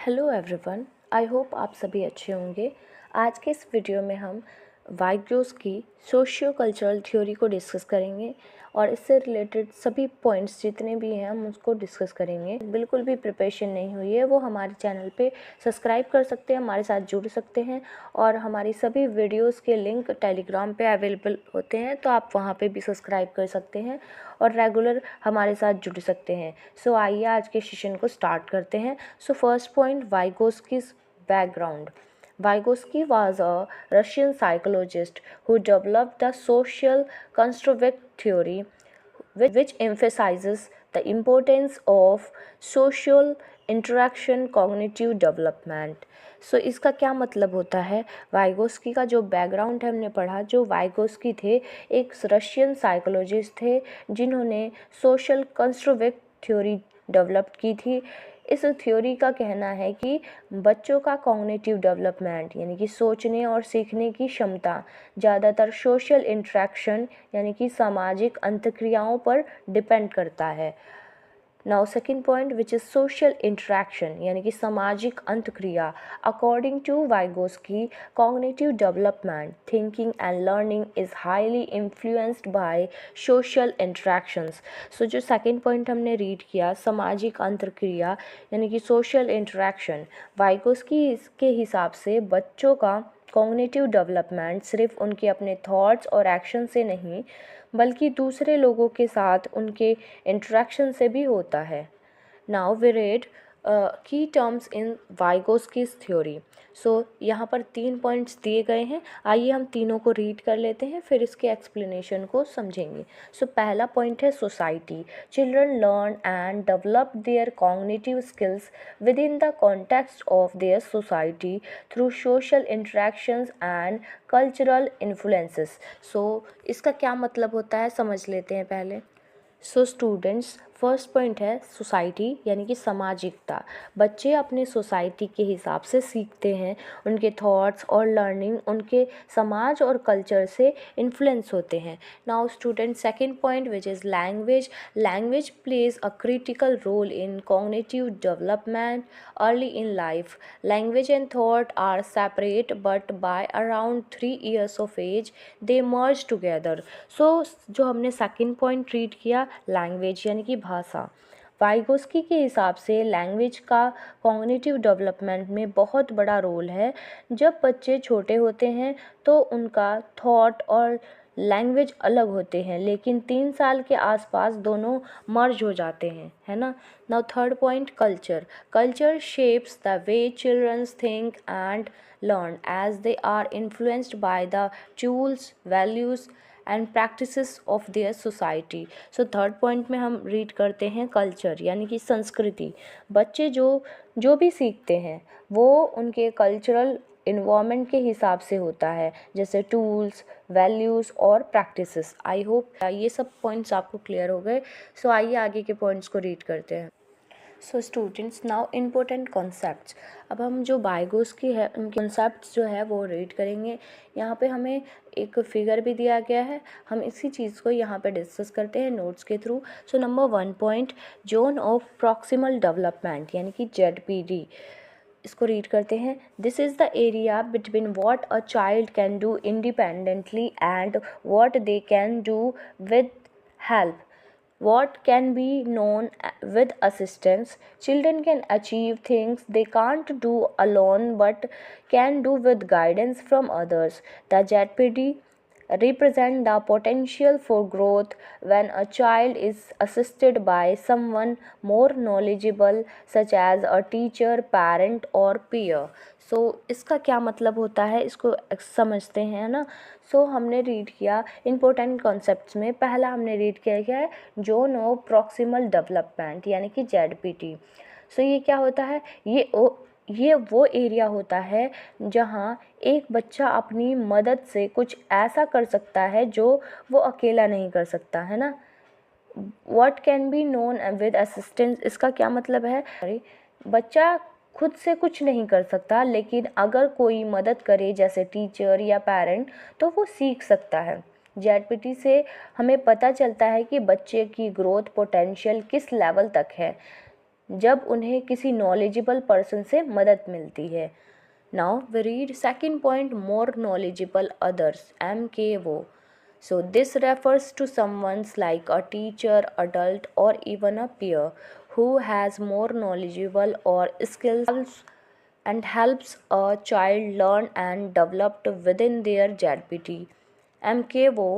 Hello everyone, I hope आप सभी अच्छे होंगे। आज के इस वीडियो में हम वाइग्योस्की सोशियो कल्चरल थ्योरी को डिस्कस करेंगे और इससे रिलेटेड सभी पॉइंट्स जितने भी हैं हम उसको डिस्कस करेंगे। बिल्कुल भी प्रिपरेशन नहीं हुई है वो हमारे चैनल पे सब्सक्राइब कर सकते हैं, हमारे साथ जुड़ सकते हैं और हमारी सभी वीडियोस के लिंक टेलीग्राम पे अवेलेबल होते हैं, तो आप वहाँ पे भी सब्सक्राइब कर सकते हैं और रेगुलर हमारे साथ जुड़ सकते हैं। सो आइए आज के सेशन को स्टार्ट करते हैं। So first point, Vygotsky's background. Vygotsky was a Russian psychologist who developed the social construct theory, which emphasizes the importance of social interaction cognitive development. सो इसका क्या मतलब होता है? वाइगोस्की का जो बैकग्राउंड है हमने पढ़ा, जो वाइगोस्की थे एक रशियन साइकोलॉजिस्ट थे जिन्होंने सोशल कंस्ट्रक्ट थ्योरी डेवलप की थी। इस थ्योरी का कहना है कि बच्चों का कॉग्निटिव डेवलपमेंट यानी कि सोचने और सीखने की क्षमता ज़्यादातर सोशल इंटरेक्शन यानी कि सामाजिक अंतःक्रियाओं पर डिपेंड करता है। Now second point which is social interaction यानी कि सामाजिक अंतःक्रिया। According to Vygotsky, cognitive development, thinking and learning is highly influenced by social interactions. So जो सेकेंड पॉइंट हमने रीड किया, सामाजिक अंतःक्रिया यानी कि सोशल इंटरेक्शन, वाइगोस्की के हिसाब से बच्चों का कॉग्निटिव डेवलपमेंट सिर्फ उनके अपने थॉट्स और एक्शन से नहीं बल्कि दूसरे लोगों के साथ उनके इंटरेक्शन से भी होता है। नाउ वी रीड की टर्म्स इन वाइगोस्की's थ्योरी। सो यहाँ पर 3 पॉइंट्स दिए गए हैं, आइए हम तीनों को रीड कर लेते हैं फिर इसके एक्सप्लेनेशन को समझेंगे। सो पहला पॉइंट है society. Children learn and develop their cognitive skills within the context of their society through social interactions and cultural influences. So इसका क्या मतलब होता है समझ लेते हैं पहले। सो स्टूडेंट्स, फर्स्ट पॉइंट है सोसाइटी यानी कि सामाजिकता। बच्चे अपने सोसाइटी के हिसाब से सीखते हैं, उनके थॉट्स और लर्निंग उनके समाज और कल्चर से इन्फ्लुएंस होते हैं। Now student, second point which is language. Language plays a critical role in cognitive development early in life. Language and thought are separate but by around 3 years of age they merge together. So जो हमने second point read किया, language यानी कि भाषा, Vygotsky के हिसाब से language का कॉग्निटिव डेवलपमेंट में बहुत बड़ा रोल है। जब बच्चे छोटे होते हैं तो उनका थॉट और लैंग्वेज अलग होते हैं, लेकिन 3 साल के आसपास दोनों मर्ज हो जाते हैं, है ना। Now third point, culture. Culture shapes the way childrens think and learn as they are influenced by the tools, values and practices of their society. So third point में हम रीड करते हैं कल्चर यानी कि संस्कृति। बच्चे जो भी सीखते हैं वो उनके कल्चरल इन्वायरमेंट के हिसाब से होता है, जैसे टूल्स, वैल्यूज़ और प्रैक्टिसेस। आई होप ये सब पॉइंट्स आपको क्लियर हो गए। सो आइए आगे के पॉइंट्स को रीड करते हैं। So students, now important concepts. अब हम जो वाइगोस्की है उनके कॉन्सेप्ट्स जो है वो रीड करेंगे। यहाँ पे हमें एक फिगर भी दिया गया है, हम इसी चीज़ को यहाँ पे डिस्कस करते हैं नोट्स के through. So number 1 point, zone of proximal development यानी कि ZPD। इसको रीड करते हैं। This is the area between what a child can do independently and what they can do with help. What can be known with assistance. Children can achieve things they can't do alone but can do with guidance from others. The ZPD represent the potential for growth when a child is assisted by someone more knowledgeable such as a teacher, parent or peer. सो इसका क्या मतलब होता है इसको समझते हैं ना। सो हमने रीड किया इम्पोर्टेंट कॉन्सेप्ट्स में, पहला हमने रीड किया क्या है, जोन ऑफ प्रॉक्सिमल डेवलपमेंट यानी कि ZPD। सो ये क्या होता है, ये वो एरिया होता है जहाँ एक बच्चा अपनी मदद से कुछ ऐसा कर सकता है जो वो अकेला नहीं कर सकता, है ना। What can be known with assistance, इसका क्या मतलब है, बच्चा खुद से कुछ नहीं कर सकता लेकिन अगर कोई मदद करे जैसे टीचर या पेरेंट तो वो सीख सकता है। ZPD से हमें पता चलता है कि बच्चे की ग्रोथ पोटेंशियल किस लेवल तक है। जब उन्हें किसी नॉलेजेबल पर्सन से मदद मिलती है। Now we read second point, more knowledgeable others, MKO. So this refers to someone's like a teacher, adult or even a peer who has more knowledgeable or skills and helps a child learn and develop within their ZPT. MKO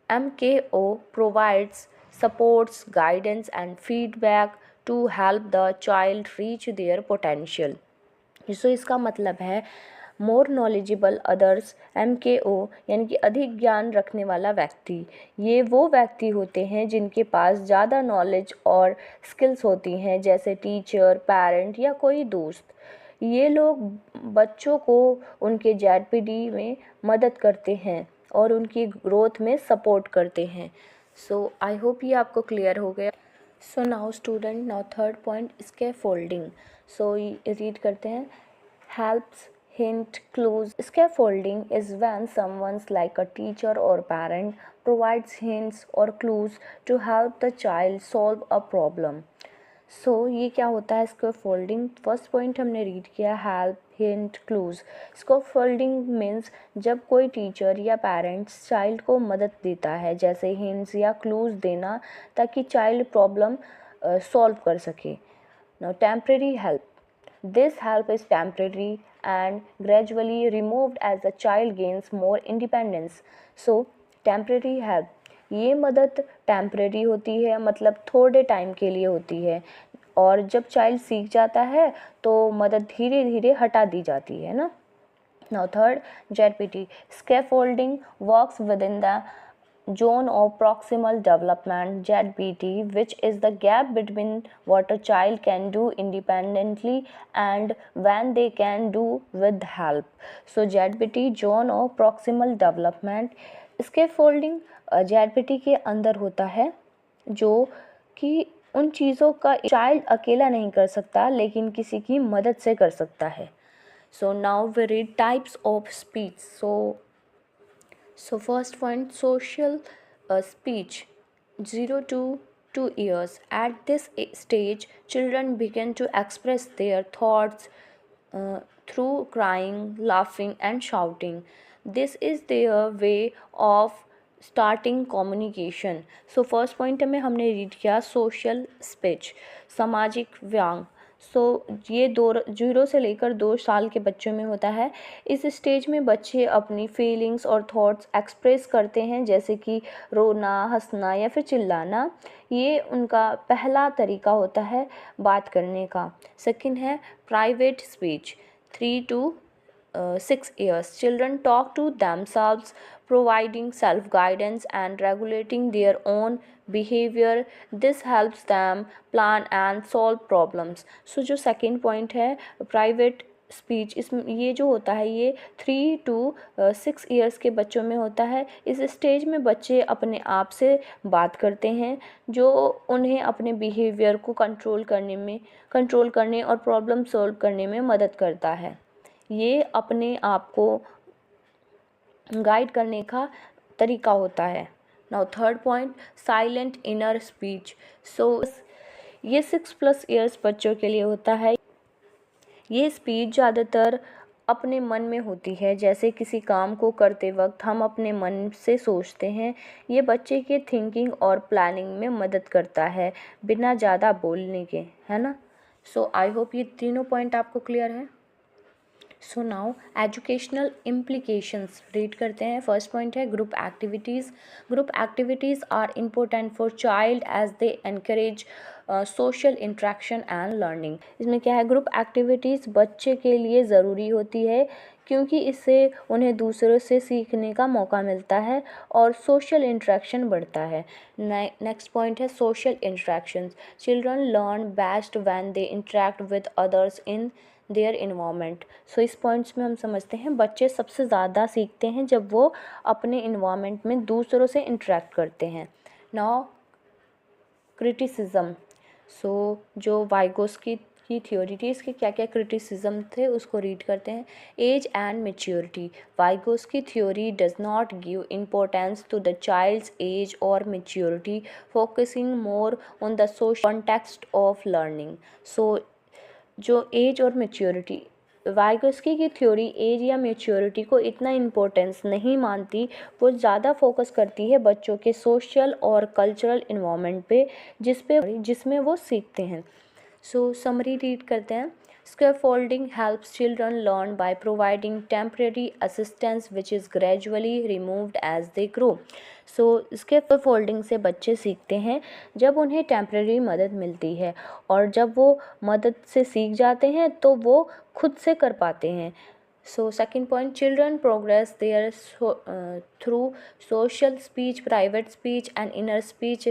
MKO provides supports, guidance and feedback to help the child reach their potential. सो इसका मतलब है मोर knowledgeable others, MKO यानी कि अधिक ज्ञान रखने वाला व्यक्ति। ये वो व्यक्ति होते हैं जिनके पास ज़्यादा नॉलेज और स्किल्स होती हैं, जैसे टीचर, पेरेंट या कोई दोस्त। ये लोग बच्चों को उनके ZPD में मदद करते हैं और उनकी ग्रोथ में सपोर्ट करते हैं। सो आई होप ये आपको क्लियर हो गया। So now student, now third point, scaffolding. So read करते हैं, helps, hint, clues. Scaffolding is when someone's like a teacher or parent provides hints or clues to help the child solve a problem. सो ये क्या होता है scaffolding? First point हमने read किया, help, hint, clues. Scaffolding means जब कोई teacher या parents child को मदद देता है, जैसे हिंट्स या क्लूज देना, ताकि चाइल्ड प्रॉब्लम सॉल्व कर सके। Now temporary help, this help is temporary and gradually removed as the child gains more independence. So temporary help, ये मदद टेम्परेरी होती है, मतलब थोड़े टाइम के लिए होती है, और जब चाइल्ड सीख जाता है तो मदद धीरे धीरे हटा दी जाती है ना। Now third, ZPT, scaffolding works within the zone of proximal development, ZPT, which is the gap between what a child can do independently and when they can do with help. So ZPT, zone of proximal development, scaffolding ZPT के अंदर होता है, जो कि उन चीज़ों का child अकेला नहीं कर सकता, लेकिन किसी की मदद से कर सकता है। So now we read types of speech. So first point, social speech, 0 to 2 years. At this stage, children begin to express their thoughts through crying, laughing and shouting. This is their way of starting communication. So first point में हमने read किया social speech, सामाजिक व्यंग। सो ये 0 से लेकर 2 साल के बच्चों में होता है। इस स्टेज में बच्चे अपनी फीलिंग्स और थॉट्स एक्सप्रेस करते हैं, जैसे कि रोना, हंसना या फिर चिल्लाना। ये उनका पहला तरीका होता है बात करने का। सेकंड है private speech, 3 to 6 years. Children talk to themselves, providing self-guidance and regulating their own behavior. This helps them plan and solve problems. So जो second point है private स्पीच, इसमें ये जो होता है ये 3 to 6 ईयर्स के बच्चों में होता है। इस स्टेज में बच्चे अपने आप से बात करते हैं, जो उन्हें अपने बिहेवियर को कंट्रोल करने और प्रॉब्लम सॉल्व करने में मदद करता है। ये अपने आप को गाइड करने का तरीका होता है। Now third point, silent inner speech. So ये 6+ ईयर्स बच्चों के लिए होता है। ये स्पीच ज़्यादातर अपने मन में होती है, जैसे किसी काम को करते वक्त हम अपने मन से सोचते हैं। ये बच्चे के थिंकिंग और प्लानिंग में मदद करता है, बिना ज़्यादा बोलने के, है ना। सो आई होप ये तीनों पॉइंट आपको क्लियर है। So now educational implications read करते हैं। फर्स्ट पॉइंट है group activities. Group activities are important for child as they encourage social interaction and learning. इसमें क्या है, ग्रुप एक्टिविटीज़ बच्चे के लिए ज़रूरी होती है, क्योंकि इससे उन्हें दूसरों से सीखने का मौका मिलता है और सोशल इंट्रैक्शन बढ़ता है। नेक्स्ट पॉइंट है social interactions. Children learn best when they interact with others in their environment. So इस पॉइंट्स में हम समझते हैं बच्चे सबसे ज़्यादा सीखते हैं जब वो अपने इन्वायरमेंट में दूसरों से इंटरेक्ट करते हैं। Now criticism. सो जो वाइगोस्की की थ्योरी थी, इसके क्या क्या क्रिटिसिज्म थे उसको रीड करते हैं। Age and maturity. Vygotsky theory does not give importance to the child's age और maturity, focusing more on the social context of learning. So जो एज और मेच्योरिटी, वाइगोस्की की थ्योरी एज या मेच्योरिटी को इतना इम्पोर्टेंस नहीं मानती, वो ज़्यादा फोकस करती है बच्चों के सोशल और कल्चरल इन्वायरमेंट पे जिसमें वो सीखते हैं। सो समरी रीड करते हैं। Scaffolding helps children learn by providing temporary assistance which is gradually removed as they grow. So scaffolding से बच्चे सीखते हैं जब उन्हें टेम्प्रेरी मदद मिलती है, और जब वो मदद से सीख जाते हैं तो वो खुद से कर पाते हैं। So second point, children progress their through social speech, private speech and inner speech,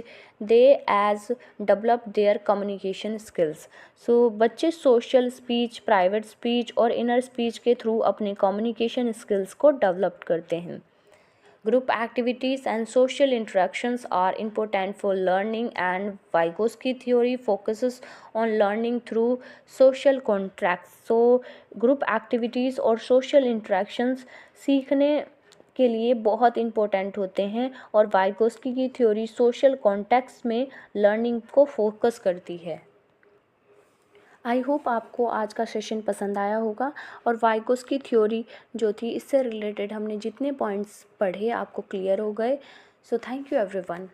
they as develop their communication skills. So बच्चे social speech, private speech और inner speech के थ्रू अपने communication skills को develop करते हैं। Group activities and social interactions are important for learning, and Vygotsky theory focuses on learning through social contracts. So group activities और social interactions सीखने के लिए बहुत इम्पोर्टेंट होते हैं, और वाइगोस्की की थ्योरी सोशल कॉन्टेक्स्ट में लर्निंग को फोकस करती है। आई होप आपको आज का सेशन पसंद आया होगा, और वाइगोस्की थ्योरी जो थी इससे रिलेटेड हमने जितने पॉइंट्स पढ़े आपको क्लियर हो गए। So thank you everyone.